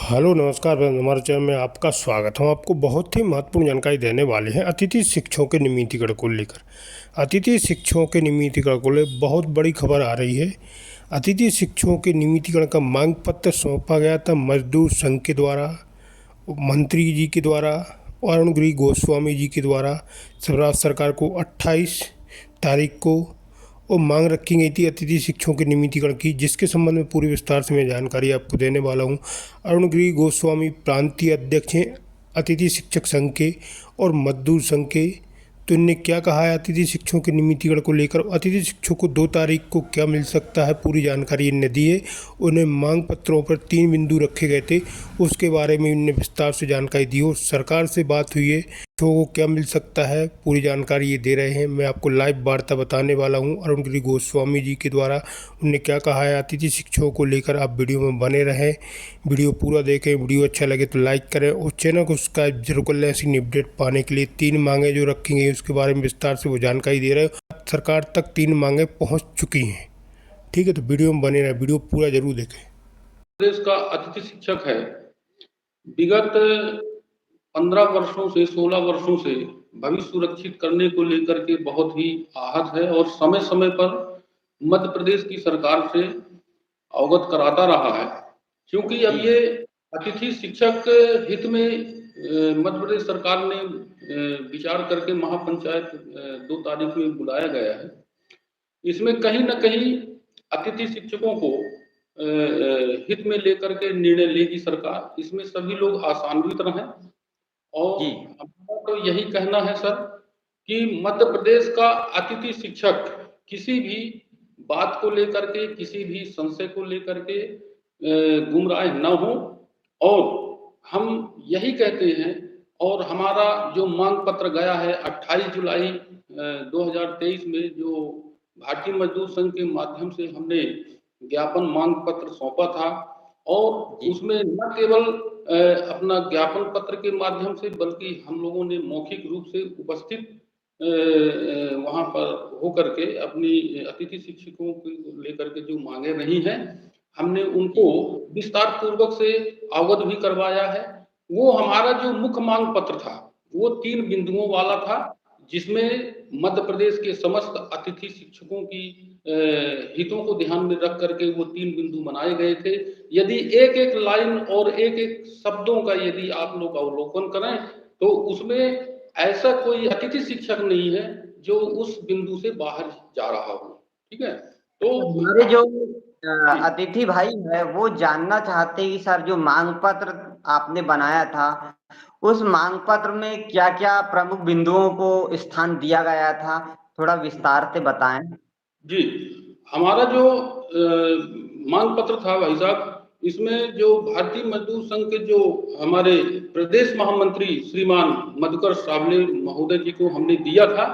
Hello नमस्कार friends, हमारे channel में आपका स्वागत। हम आपको बहुत ही महत्वपूर्ण जानकारी देने वाले हैं अतिथि शिक्षकों के नियमितीकरण को लेकर। अतिथि शिक्षकों के नियमितीकरण को लेकर बहुत बड़ी खबर आ रही है। अतिथि शिक्षकों के नियमितीकरण का मांग पत्र सौंपा गया था मजदूर संघ के द्वारा, मंत्री जी के द्वारा, अरुण गिरी गोस्वामी जी के द्वारा स्वराज सरकार को 28 तारीख को और मांग रखी गई थी अतिथि शिक्षकों के नियमितीकरण की, जिसके संबंध में पूरी विस्तार से मैं जानकारी आपको देने वाला हूं। अरुण गिरी गोस्वामी प्रांतीय अध्यक्ष हैं अतिथि शिक्षक संघ के और मजदूर संघ के। तो इनने क्या कहा है अतिथि शिक्षकों के नियमितीकरण को लेकर, अतिथि शिक्षकों को 2 तारीख को क्या मिल सकता है, पूरी जानकारी इनने दी है। उन्हें मांग पत्रों पर 3 बिंदु रखे गए थे, उसके बारे में इनने विस्तार से जानकारी दी और सरकार से बात हुई है को क्या मिल सकता है, पूरी जानकारी ये दे रहे हैं। मैं आपको लाइव वार्ता बताने वाला हूं अरुण गिरी गोस्वामी जी के द्वारा। उन्होंने क्या कहा है अतिथि शिक्षकों को लेकर। आप वीडियो में बने रहें, वीडियो पूरा देखें। वीडियो अच्छा लगे तो लाइक करें और चैनल को सब्सक्राइब जरूर कर लें ऐसी अपडेट पाने के लिए। 3 मांगे जो रखी गई उसके बारे में विस्तार से वो जानकारी दे रहे हैं। सरकार तक 3 मांगे पहुँच चुकी हैं। ठीक है, तो वीडियो में बने रहें, वीडियो पूरा जरूर देखें। प्रदेश का अतिथि शिक्षक है, विगत 15 वर्षों से 16 वर्षों से भविष्य सुरक्षित करने को लेकर के बहुत ही आहत है और समय समय पर मध्य प्रदेश की सरकार से अवगत कराता रहा है। क्योंकि अब ये अतिथि शिक्षक हित में मध्य प्रदेश सरकार ने विचार करके महापंचायत 2 तारीख में बुलाया गया है। इसमें कहीं न कहीं अतिथि शिक्षकों को हित में लेकर के निर्णय लेगी सरकार। इसमें सभी लोग आशान्वित रहें और हमारा तो यही कहना है सर कि मध्य प्रदेश का अतिथि शिक्षक किसी भी बात को लेकर के, किसी भी संशय को लेकर के गुमराह न हो। और हम यही कहते हैं और हमारा जो मांग पत्र गया है 28 जुलाई 2023 में, जो भारतीय मजदूर संघ के माध्यम से हमने ज्ञापन मांग पत्र सौंपा था और उसमें न केवल अपना ज्ञापन पत्र के माध्यम से बल्कि हम लोगों ने मौखिक रूप से उपस्थित वहां पर होकर के अपनी अतिथि शिक्षकों को लेकर के जो मांगे रही हैं, हमने उनको विस्तार पूर्वक से अवगत भी करवाया है। वो हमारा जो मुख्य मांग पत्र था वो 3 बिंदुओं वाला था, जिसमें मध्य प्रदेश के समस्त अतिथि शिक्षकों की हितों को ध्यान में रख करके वो 3 बिंदु बनाए गए थे। यदि एक-एक लाइन और एक-एक शब्दों का यदि आप लोग अवलोकन करें तो उसमें ऐसा कोई अतिथि शिक्षक नहीं है जो उस बिंदु से बाहर जा रहा हो। ठीक है? तो हमारे जो अतिथि भाई है वो जानना चाहते हैं कि सर जो मांग पत्र आपने बनाया था उस मांग पत्र में क्या-क्या प्रमुख बिंदुओं को स्थान दिया गया था, थोड़ा विस्तार से बताएं। जी, हमारा जो मांग पत्र था भाई साहब, इसमें जो भारतीय मजदूर संघ के जो हमारे प्रदेश महामंत्री श्रीमान मधुकर सावले महोदय जी को हमने दिया था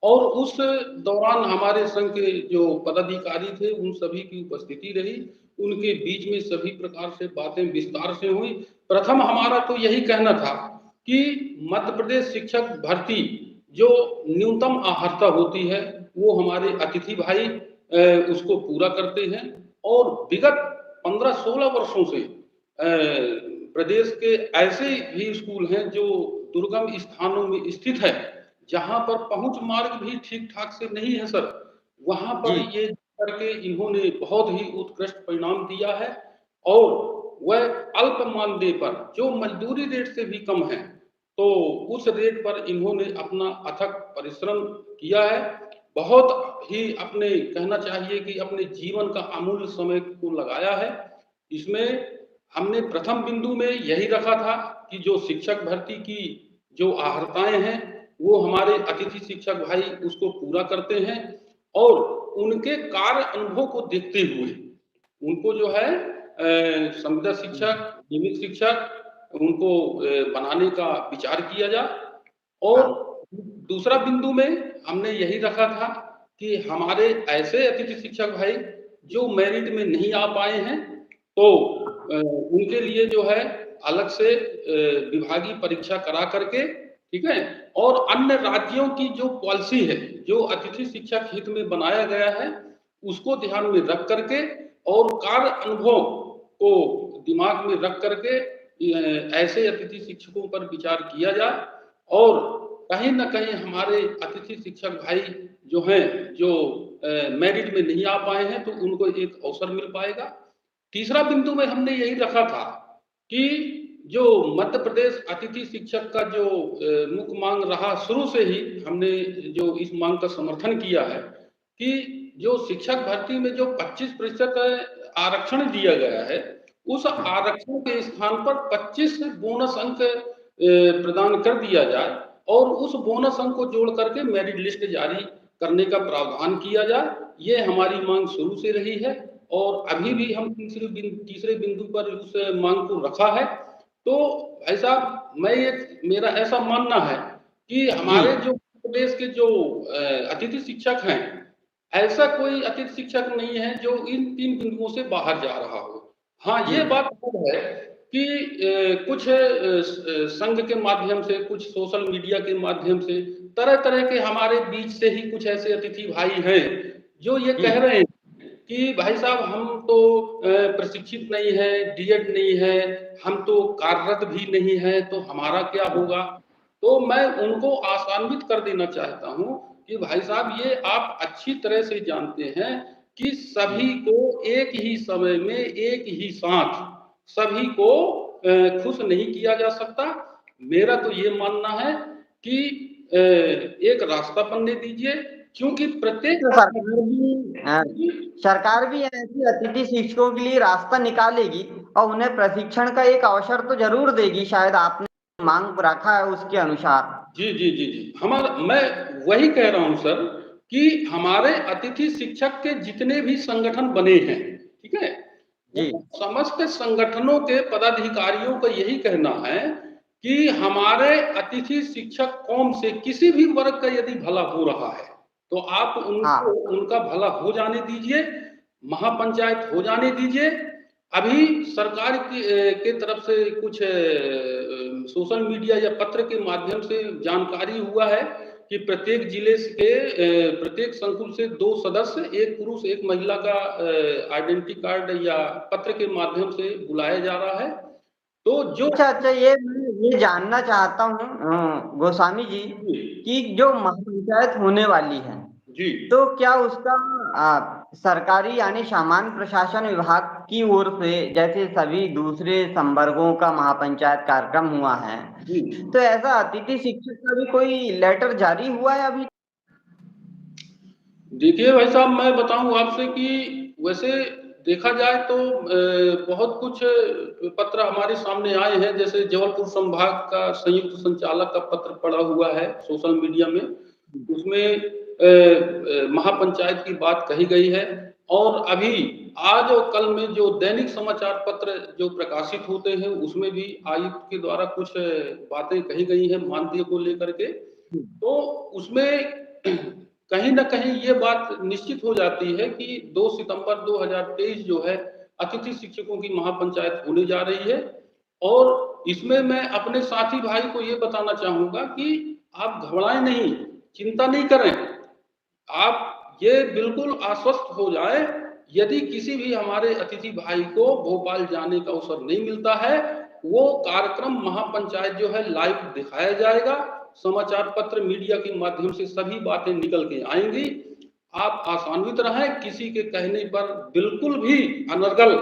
और उस दौरान हमारे संघ के जो पदाधिकारी थे उन सभी की उपस्थिति रही। उनके बीच में सभी प्रकार से बातें विस्तार से हुई। प्रथम हमारा तो यही कहना था कि मध्य प्रदेश शिक्षक भर्ती जो न्यूनतम अहर्ता होती है वो हमारे अतिथि भाई उसको पूरा करते हैं और विगत 15-16 वर्षों से प्रदेश के ऐसे भी स्कूल हैं जो दुर्गम स्थानों में स्थित है, जहां पर पहुंच मार्ग भी ठीक-ठाक से नहीं है सर। वहां पर ये करके इन्होंने बहुत ही उत्कृष्ट परिणाम दिया है और वह अल्प मानदेय पर जो मजदूरी रेट से भी कम है, तो उस रेट पर इन्होंने अपना अथक परिश्रम किया है। बहुत ही अपने कहना चाहिए कि अपने जीवन का अमूल्य समय को लगाया है। इसमें हमने प्रथम बिंदु में यही रखा था कि जो शिक्षक भर्ती की जो आहर्ताएं हैं वो हमारे अतिथि शिक्षक भाई उसको पूरा करते हैं और उनके कार्य अनुभव को देखते हुए उनको जो है संविदा शिक्षक, नियमित शिक्षक उनको बनाने का विचार किया जाए। और दूसरा बिंदु में हमने यही रखा था कि हमारे ऐसे अतिथि शिक्षक भाई जो मेरिट में नहीं आ पाए हैं, तो उनके लिए जो है अलग से विभागीय परीक्षा करा करके, ठीक है, और अन्य राज्यों की जो पॉलिसी है, जो अतिथि शिक्षक हित में बनाया गया है, उसको ध्यान में रख करके और कार्य अनुभव को दिमाग में रख करके ऐसे अतिथि शिक्षकों पर विचार किया जाए और कहीं न कहीं हमारे अतिथि शिक्षक भाई जो हैं, जो मेरिट में नहीं आ पाए हैं, तो उनको एक अवसर मिल पाएगा। तीसरा बिंदु में हमने यही रखा था कि जो मध्य प्रदेश अतिथि शिक्षक का जो मुख्य मांग रहा शुरू से ही, हमने जो इस मांग का समर्थन किया है कि जो शिक्षक भर्ती में जो 25% आरक्षण दिया गया है, उस आरक्षण के स्थान पर 25 बोनस अंक प्रदान कर दिया जाए और उस बोनस अंक को जोड़ करके मेरिट लिस्ट जारी करने का प्रावधान किया जाए। ये हमारी मांग शुरू से रही है और अभी भी हम तीसरे बिंदु पर उस मांग को रखा है। तो भाई साहब, मेरा ऐसा मानना है कि हमारे जो प्रदेश के जो अतिथि शिक्षक हैं, ऐसा कोई अतिथि शिक्षक नहीं है जो इन 3 बिंदुओं से बाहर जा रहा हो। हाँ, ये बात है कि कुछ संघ के माध्यम से, कुछ सोशल मीडिया के माध्यम से, तरह-तरह के हमारे बीच से ही कुछ ऐसे अतिथि भाई हैं, जो ये कह रहे हैं कि भाई साहब हम तो प्रशिक्षित नहीं है, डीएड नहीं है, हम तो कार्यरत भी नहीं है, तो हमारा क्या होगा? तो मैं उनको आशान्वित कर देना चाहता हूँ कि भाई साहब, ये आप अच्छी तरह से जानते हैं कि सभी को एक ही समय में, एक ही साथ सभी को खुश नहीं किया जा सकता। मेरा तो ये मानना है कि एक रास्ता बनने दीजिए, क्योंकि प्रत्येक सरकार भी ऐसी अतिथि शिक्षकों के लिए रास्ता निकालेगी और उन्हें प्रशिक्षण का एक अवसर तो जरूर देगी, शायद आपने मांग रखा है उसके अनुसार। जी। मैं वही कह रहा हूं सर कि हमारे अतिथि शिक्षक के जितने भी संगठन बने हैं, ठीक है, समस्त संगठनों के पदाधिकारियों का यही कहना है कि हमारे अतिथि शिक्षक कौम से किसी भी वर्ग का यदि भला हो रहा है, तो आप उनको उनका भला हो जाने दीजिए, महापंचायत हो जाने दीजिए। अभी सरकार के तरफ से कुछ सोशल मीडिया या पत्र के माध्यम से जानकारी हुआ है कि प्रत्येक जिले के प्रत्येक संकुल से 2 सदस्य, 1 पुरुष 1 महिला का आइडेंटिटी कार्ड या पत्र के माध्यम से बुलाया जा रहा है। तो जो अच्छा, ये जानना चाहता हूँ गोस्वामी जी कि जो महापंचायत होने वाली है जी, तो क्या उसका सरकारी यानी सामान्य प्रशासन विभाग की ओर से जैसे सभी दूसरे संवर्गों का महापंचायत कार्यक्रम हुआ है, तो ऐसा अतिथि शिक्षक का भी कोई लेटर जारी हुआ है अभी? देखिए भाई साहब, मैं बताऊं आपसे कि वैसे देखा जाए तो बहुत कुछ पत्र हमारे सामने आए हैं। जैसे जबलपुर संभाग का संयुक्त संचालक का पत्र पड़ा हुआ है सोशल मीडिया में, उसमें महापंचायत की बात कही गई है और अभी आज और कल में जो दैनिक समाचार पत्र जो प्रकाशित होते हैं, उसमें भी आयुक्त के द्वारा कुछ बातें कही गई हैं मानदेय को लेकर के। तो उसमें कहीं न कहीं ये बात निश्चित हो जाती है कि 2 सितंबर 2023 जो है, अतिथि शिक्षकों की महापंचायत होने जा रही है और इसमें मैं अपने साथी भाई को ये बताना चाहूँगा कि आप घबराएँ नहीं, चिंता नहीं करें। आप ये बिल्कुल आश्वस्त हो जाएँ, यदि किसी भी हमारे अतिथि भाई को भोपाल जाने का अवसर नहीं मिलता है, वो कार्यक्रम महापंचायत जो है लाइव दिखाया जाएगा। समाचार पत्र मीडिया के माध्यम से सभी बातें निकल के आएंगी। आप आशान्वित रहें, किसी के कहने पर बिल्कुल भी अनर्गल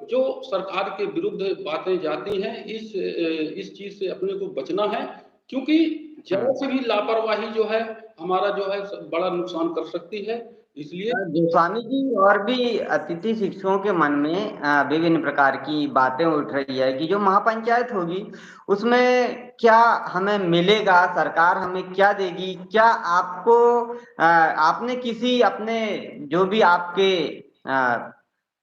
जो सरकार के विरुद्ध बातें जाती हैं, इस चीज से अपने को बचना है, क्योंकि जरा से भी लापरवाही जो है हमारा जो है बड़ा नुकसान कर सकती है। इसलिए स्वामी जी, और भी अतिथि शिक्षकों के मन में विभिन्न प्रकार की बातें उठ रही है कि जो महापंचायत होगी उसमें क्या हमें मिलेगा, सरकार हमें क्या देगी, क्या आपको आपने किसी अपने जो भी आपके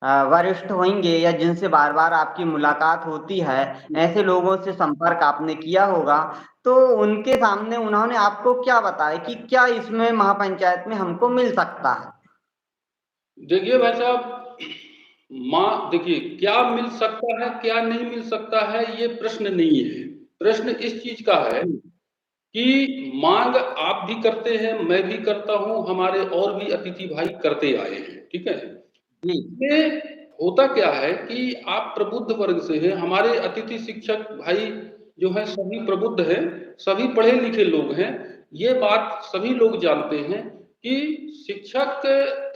वरिष्ठ होंगे या जिनसे बार बार आपकी मुलाकात होती है, ऐसे लोगों से संपर्क आपने किया होगा, तो उनके सामने उन्होंने आपको क्या बताया कि क्या इसमें महापंचायत में हमको मिल सकता है? देखिए भाई साहब, देखिए क्या मिल सकता है, क्या नहीं मिल सकता है, ये प्रश्न नहीं है। प्रश्न इस चीज का है कि मांग आप भी करते हैं, मैं भी करता हूं, हमारे और भी अतिथि भाई करते आए हैं, ठीक है। ये होता क्या है कि आप प्रबुद्ध वर्ग से हैं, हमारे अतिथि शिक्षक भाई जो हैं सभी प्रबुद्ध हैं, सभी पढ़े लिखे लोग हैं। ये बात सभी लोग जानते हैं कि शिक्षक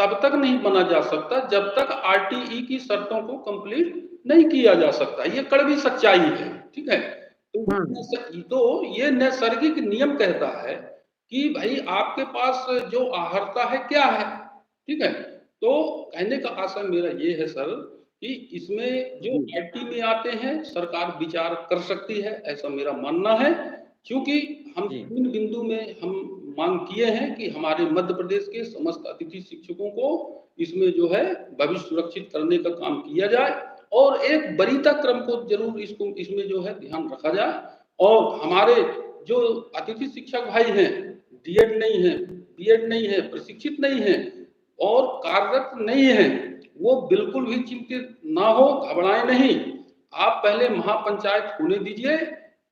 तब तक नहीं बना जा सकता जब तक आरटीई की शर्तों को कंप्लीट नहीं किया जा सकता। ये कड़वी सच्चाई है, ठीक है? तो ये नैसर्गिक नियम कहता है कि भाई आपके पास जो अर्हता है क्या है, ठीक है? तो कहने का आशय मेरा ये है सर कि इसमें जो आईटी में आते हैं सरकार विचार कर सकती है, ऐसा मेरा मानना है। क्योंकि हम 3 बिंदु में हम मांग किए हैं कि हमारे मध्य प्रदेश के समस्त अतिथि शिक्षकों को इसमें जो है भविष्य सुरक्षित करने का काम किया जाए और एक वरीयता क्रम को जरूर इसमें जो है ध्यान रखा जाए। और हमारे जो अतिथि शिक्षक भाई हैं, डीएड नहीं है, बीएड नहीं है, प्रशिक्षित नहीं है और कार्यरत नहीं है, वो बिल्कुल भी चिंतित ना हो, घबराएं नहीं। आप पहले महापंचायत होने दीजिए,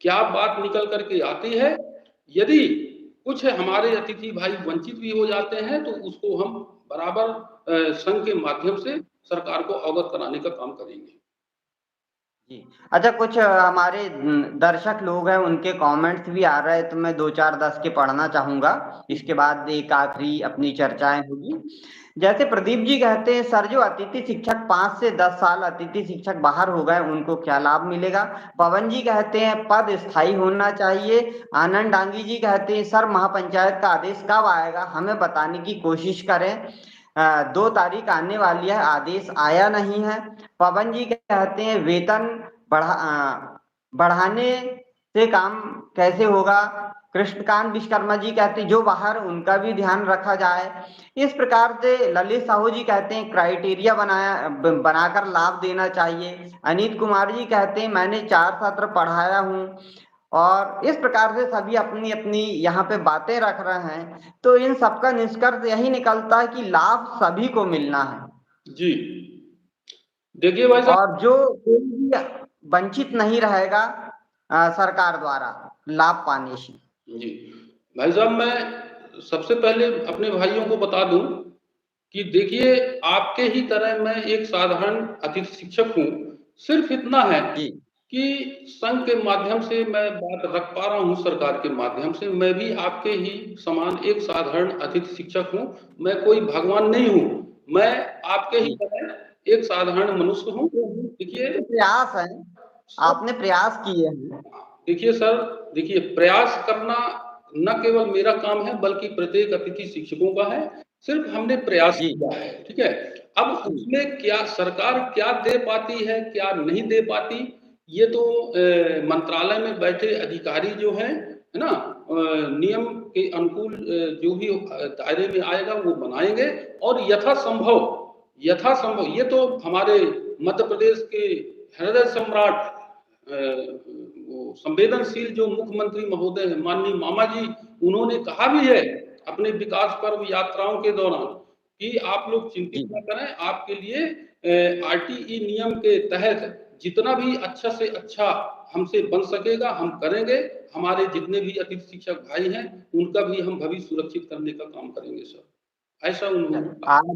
क्या बात निकल करके आती है। यदि कुछ हमारे अतिथि भाई वंचित भी हो जाते हैं तो उसको हम बराबर संघ के माध्यम से सरकार को अवगत कराने का काम करेंगे। जी। अच्छा, कुछ हमारे दर्शक लोग हैं, उनके कमेंट्स भी आ रहे हैं, तो मैं 2-4-10 के पढ़ना चाहूंगा। इसके बाद एक आखिरी अपनी चर्चाएं होगी। जैसे प्रदीप जी कहते हैं, सर जो अतिथि शिक्षक 5 से 10 साल अतिथि शिक्षक बाहर हो गए उनको क्या लाभ मिलेगा? पवन जी कहते हैं पद स्थायी होना चाहिए। आनंद डांगी जी कहते हैं सर महापंचायत का आदेश कब आएगा, हमें बताने की कोशिश करें। 2 तारीख आने वाली है, आदेश आया नहीं है। पवन जी कहते हैं वेतन बढ़ाने से काम कैसे होगा? कृष्णकांत विश्वकर्मा जी कहते हैं जो बाहर उनका भी ध्यान रखा जाए। इस प्रकार से ललित साहू जी कहते हैं क्राइटेरिया बनाकर लाभ देना चाहिए। अनित कुमार जी कहते हैं मैंने 4 सत्र पढ़ाया हूँ। और इस प्रकार से सभी अपनी अपनी यहाँ पे बातें रख रहे हैं। तो इन सबका निष्कर्ष यही निकलता है कि लाभ सभी को मिलना है जी, देखिए भाई साहब, और जो कोई भी वंचित नहीं रहेगा सरकार द्वारा लाभ पाने से। जी भाई साहब, मैं सबसे पहले अपने भाइयों को बता दूं कि देखिए आपके ही तरह मैं एक साधारण अतिथि शिक्षक हूँ। सिर्फ इतना है कि संघ के माध्यम से मैं बात रख पा रहा हूँ, सरकार के माध्यम से। मैं भी आपके ही समान एक साधारण अतिथि शिक्षक हूँ, मैं कोई भगवान नहीं हूँ, मैं आपके ही तरह एक साधारण मनुष्य हूँ। देखिए प्रयास है, आपने प्रयास किए हैं। देखिए सर, देखिए प्रयास करना न केवल मेरा काम है बल्कि प्रत्येक अतिथि शिक्षकों का है। सिर्फ हमने प्रयास किया है, ठीक है? अब उसमें क्या सरकार क्या दे पाती है, क्या नहीं दे पाती, ये तो मंत्रालय में बैठे अधिकारी जो हैं, है ना, नियम के अनुकूल जो भी दायरे में आएगा वो बनाएंगे। और यथासंभव ये तो हमारे मध्य प्रदेश के हृदय सम्राट वो संवेदनशील जो मुख्यमंत्री महोदय हैं माननीय मामा जी, उन्होंने कहा भी है अपने विकास पर्व यात्राओं के दौरान कि आप लोग चिंतित न करें, आपके लिए आरटीई नियम के तहत जितना भी अच्छा से अच्छा हमसे बन सकेगा हम करेंगे। हमारे जितने भी अतिथि शिक्षक भाई हैं उनका भी हम भविष्य सुरक्षित करने का काम करेंगे सर, ऐसा उन्होंने आज